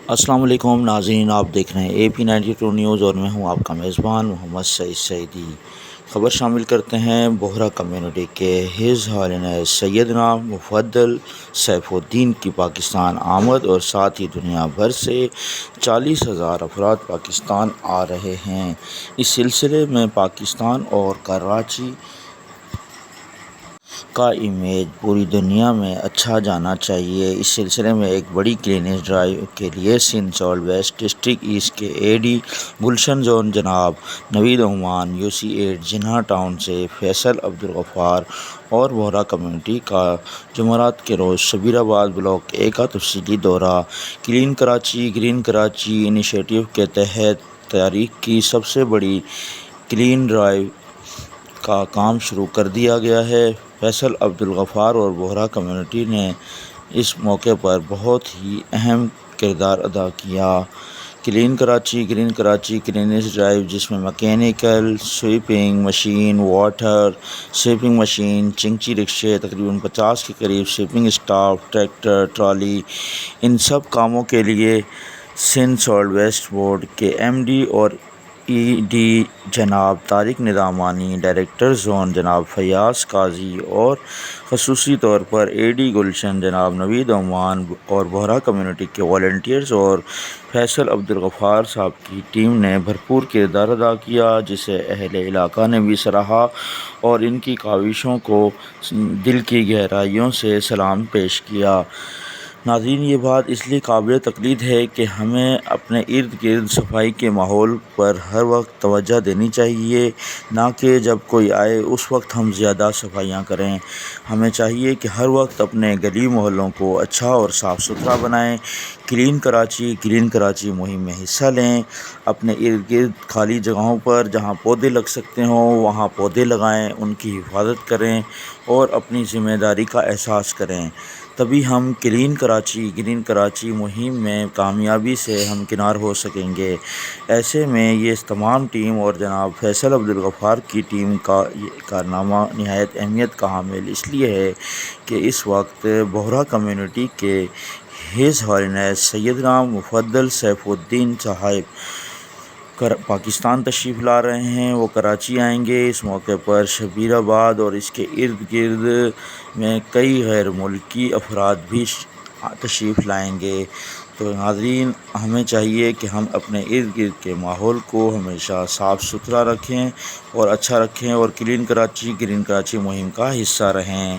السلام علیکم ناظرین، آپ دیکھ رہے ہیں AP92 نیوز اور میں ہوں آپ کا میزبان محمد سعید سعیدی۔ خبر شامل کرتے ہیں بوہرہ کمیونٹی کے ہز ہالینس سیدنا مفدل سیف الدین کی پاکستان آمد اور ساتھ ہی دنیا بھر سے 40,000 افراد پاکستان آ رہے ہیں۔ اس سلسلے میں پاکستان اور کراچی کا امیج پوری دنیا میں اچھا جانا چاہیے۔ اس سلسلے میں ایک بڑی کلیننس ڈرائیو کے لیے Sindh south west district east کے AD گلشن زون جناب نوید عثمان، UC8 جناح ٹاؤن سے فیصل عبدالغفار اور بوہرہ کمیونٹی کا جمعرات کے روز شبیر آباد بلاک A کا تفصیلی دورہ۔ Clean Karachi green Karachi initiative کے تحت تاریخ کی سب سے بڑی کلین ڈرائیو کا کام شروع کر دیا گیا ہے۔ فیصل عبدالغفار اور بوہرہ کمیونٹی نے اس موقع پر بہت ہی اہم کردار ادا کیا۔ Clean Karachi green Karachi cleanliness drive, جس میں mechanical, sweeping machine, water sweeping machine, Chingchi رکشے، تقریباً 50 کے قریب سویپنگ اسٹاف، ٹریکٹر، ٹرالی، ان سب کاموں کے لیے سندھ ساؤتھ ویسٹ بورڈ کے MD اور ED جناب طارق نظامانی، ڈائریکٹر زون جناب فیاض قاضی اور خصوصی طور پر AD گلشن جناب نوید عثمان اور بوہرہ کمیونٹی کے والنٹیئرز اور فیصل عبدالغفار صاحب کی ٹیم نے بھرپور کردار ادا کیا، جسے اہل علاقہ نے بھی سراہا اور ان کی کاوشوں کو دل کی گہرائیوں سے سلام پیش کیا۔ ناظرین، یہ بات اس لیے قابل تقلید ہے کہ ہمیں اپنے ارد گرد صفائی کے ماحول پر ہر وقت توجہ دینی چاہیے، نہ کہ جب کوئی آئے اس وقت ہم زیادہ صفائیاں کریں۔ ہمیں چاہیے کہ ہر وقت اپنے گلی محلوں کو اچھا اور صاف ستھرا بنائیں۔ کلین کراچی گرین کراچی مہم میں حصہ لیں۔ اپنے ارد گرد خالی جگہوں پر جہاں پودے لگ سکتے ہوں وہاں پودے لگائیں، ان کی حفاظت کریں اور اپنی ذمہ داری کا احساس کریں۔ تبھی ہم کلین کراچی گرین کراچی مہم میں کامیابی سے ہمکنار ہو سکیں گے۔ ایسے میں یہ تمام ٹیم اور جناب فیصل عبدالغفار کی ٹیم کا یہ کارنامہ نہایت اہمیت کا حامل اس لیے ہے کہ اس وقت بوہرہ کمیونٹی کے ہز ہالینس سیدنا مفدل سیف الدین صاحب پاکستان تشریف لا رہے ہیں۔ وہ کراچی آئیں گے۔ اس موقع پر شبیر آباد اور اس کے ارد گرد میں کئی غیر ملکی افراد بھی تشریف لائیں گے۔ تو ناظرین، ہمیں چاہیے کہ ہم اپنے ارد گرد کے ماحول کو ہمیشہ صاف ستھرا رکھیں اور اچھا رکھیں اور کلین کراچی گرین کراچی مہم کا حصہ رہیں۔